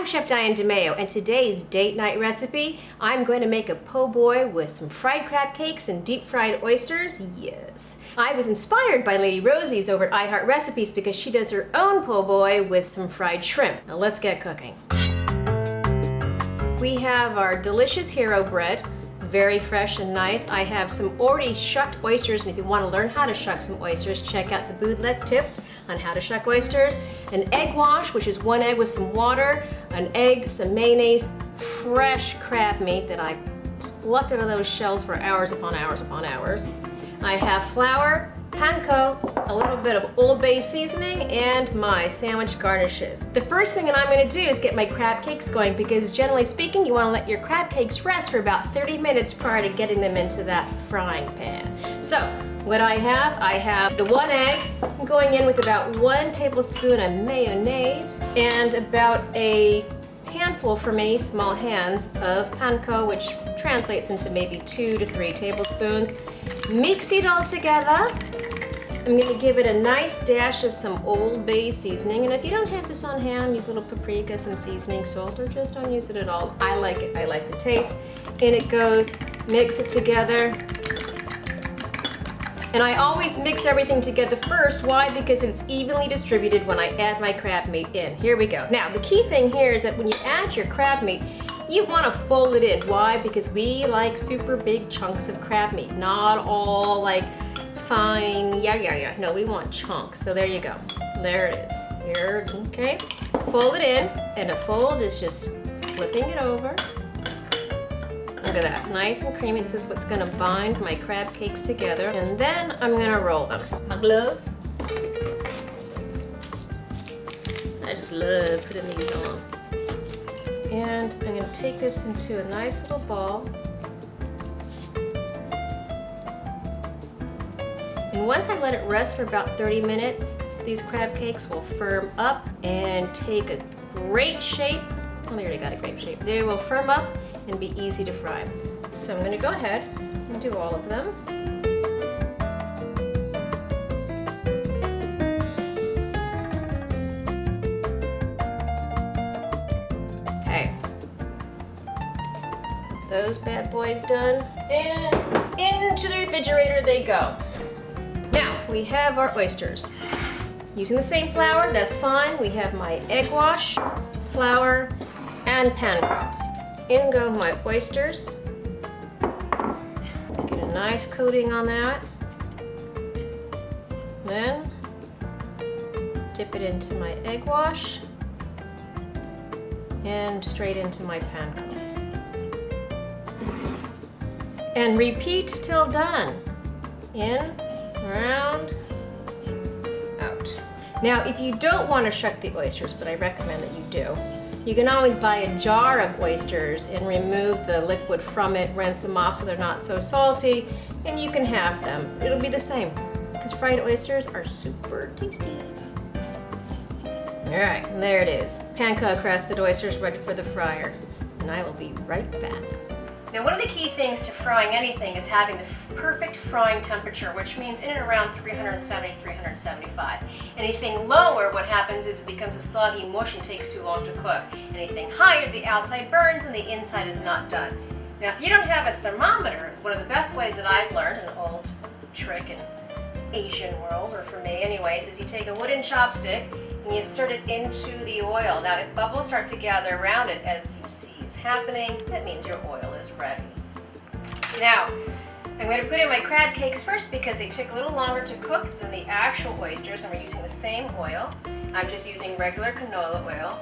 I'm Chef Diane DeMeo, and today's date night recipe, I'm going to make a po' boy with some fried crab cakes and deep fried oysters. Yes. I was inspired by Lady Rosie's over at iHeart Recipes because she does her own po' boy with some fried shrimp. Now let's get cooking. We have our delicious hero bread, very fresh and nice. I have some already shucked oysters, and if you want to learn how to shuck some oysters, check out the bootleg tips on how to shuck oysters. An egg wash, which is 1 egg with some water, an egg, some mayonnaise, fresh crab meat that I plucked out of those shells for hours upon hours upon hours. I have flour, panko, a little bit of Old Bay seasoning, and my sandwich garnishes. The first thing that I'm going to do is get my crab cakes going, because generally speaking, you want to let your crab cakes rest for about 30 minutes prior to getting them into that frying pan. So what I have the 1 egg going in with about 1 tablespoon of mayonnaise and about a handful for me, small hands, of panko, which translates into maybe 2 to 3 tablespoons. Mix it all together. I'm going to give it a nice dash of some Old Bay seasoning, and if you don't have this on hand, use a little paprika, some seasoning salt, or just don't use it at all. I like it. I like the taste. In it goes. Mix it together. And I always mix everything together first. Why? Because it's evenly distributed when I add my crab meat in. Here we go. Now, the key thing here is that when you add your crab meat, you want to fold it in. Why? Because we like super big chunks of crab meat, not all like fine, yeah. No, we want chunks. So there you go. There it is. Here, okay. Fold it in, and a fold is just flipping it over. Look at that, nice and creamy. This is what's gonna bind my crab cakes together. And then I'm gonna roll them. My gloves. I just love putting these on. And I'm gonna take this into a nice little ball. And once I let it rest for about 30 minutes, these crab cakes will firm up and take a great shape. Well, they already got a great shape. They will firm up and be easy to fry. So I'm going to go ahead and do all of them. Okay. Those bad boys done. And into the refrigerator they go. Now, we have our oysters. Using the same flour, that's fine. We have my egg wash, flour, and panko. In go my oysters. Get a nice coating on that. Then dip it into my egg wash and straight into my panko. And repeat till done. In, around, out. Now, if you don't want to shuck the oysters, but I recommend that you do, you can always buy a jar of oysters and remove the liquid from it, rinse them off so they're not so salty, and you can have them. It'll be the same, because fried oysters are super tasty. All right, and there it is. Panko crusted oysters ready for the fryer, and I will be right back. Now, one of the key things to frying anything is having the perfect frying temperature, which means in and around 370, 375. Anything lower, what happens is it becomes a soggy mush and takes too long to cook. Anything higher, the outside burns and the inside is not done. Now, if you don't have a thermometer, one of the best ways that I've learned, an old trick in Asian world, or for me anyways, is you take a wooden chopstick and you insert it into the oil. Now, if bubbles start to gather around it, as you see is happening, that means your oil is ready. Now, I'm going to put in my crab cakes first because they took a little longer to cook than the actual oysters, and we're using the same oil. I'm just using regular canola oil.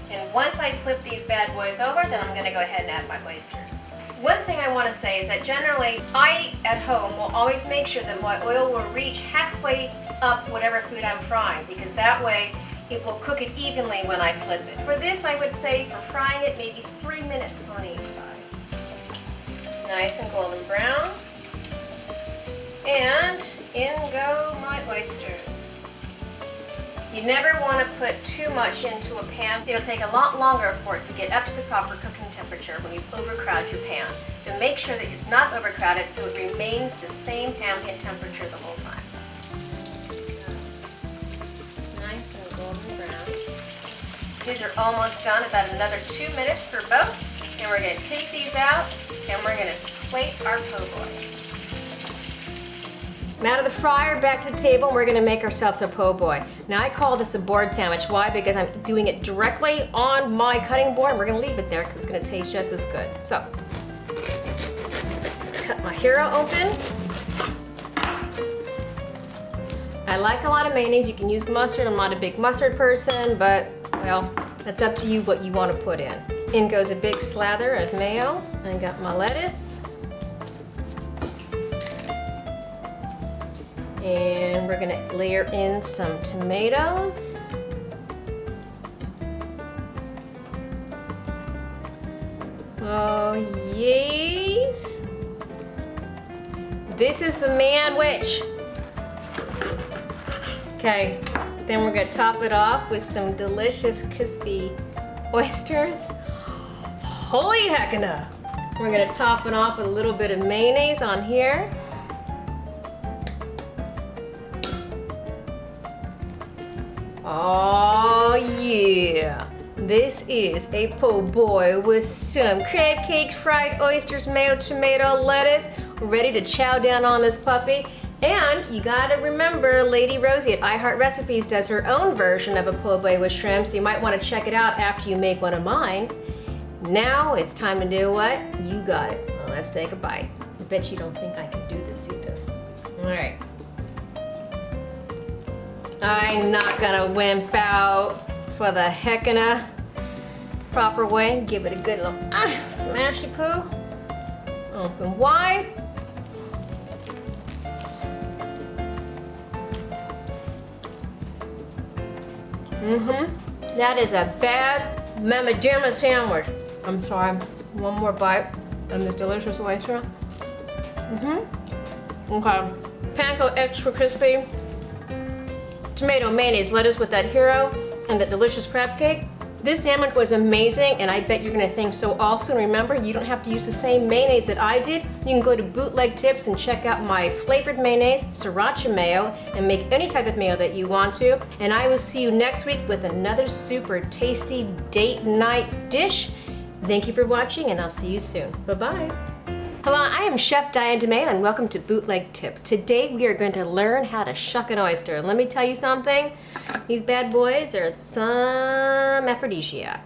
And once I flip these bad boys over, then I'm going to go ahead and add my oysters. One thing I want to say is that generally, I at home will always make sure that my oil will reach halfway up whatever food I'm frying, because that way it will cook it evenly when I flip it. For this, I would say for frying it, maybe 3 minutes on each side. Nice and golden brown. And in go my oysters. You never want to put too much into a pan. It'll take a lot longer for it to get up to the proper cooking temperature when you overcrowd your pan. So make sure that it's not overcrowded so it remains the same ambient temperature the whole time. Nice and golden. golden brown. These are almost done, about another 2 minutes for both. And we're gonna take these out and we're gonna plate our po' boy. I'm out of the fryer, back to the table, and we're gonna make ourselves a po' boy. Now I call this a board sandwich. Why? Because I'm doing it directly on my cutting board, and we're gonna leave it there because it's gonna taste just as good. So, cut my hero open. I like a lot of mayonnaise. You can use mustard. I'm not a big mustard person, but, well, that's up to you what you want to put in. In goes a big slather of mayo. I got my lettuce. And we're gonna layer in some tomatoes. Oh, yes. This is the man-wich. Okay, then we're gonna top it off with some delicious crispy oysters. Holy heckin'! We're gonna top it off with a little bit of mayonnaise on here. Oh yeah! This is a po' boy with some crab cake, fried oysters, mayo, tomato, lettuce. We're ready to chow down on this puppy. And you gotta remember, Lady Rosie at iHeart Recipes does her own version of a po' boy with shrimp, so you might want to check it out after you make one of mine. Now it's time to do what? You got it. Well, let's take a bite. I bet you don't think I can do this either. All right. I'm not gonna wimp out for the heckin' proper way. Give it a good little smashy poo. Open wide. That is a bad mamma jamma sandwich. I'm sorry. One more bite of this delicious oyster. Okay. Panko extra crispy. Tomato, mayonnaise, lettuce with that hero, and that delicious crab cake. This sandwich was amazing, and I bet you're gonna think so also. And remember, you don't have to use the same mayonnaise that I did. You can go to Bootleg Tips and check out my flavored mayonnaise, sriracha mayo, and make any type of mayo that you want to. And I will see you next week with another super tasty date night dish. Thank you for watching, and I'll see you soon. Bye-bye. Hello, I am Chef Diane DeMeo, and welcome to Bootleg Tips. Today we are going to learn how to shuck an oyster. And let me tell you something, these bad boys are some aphrodisiac.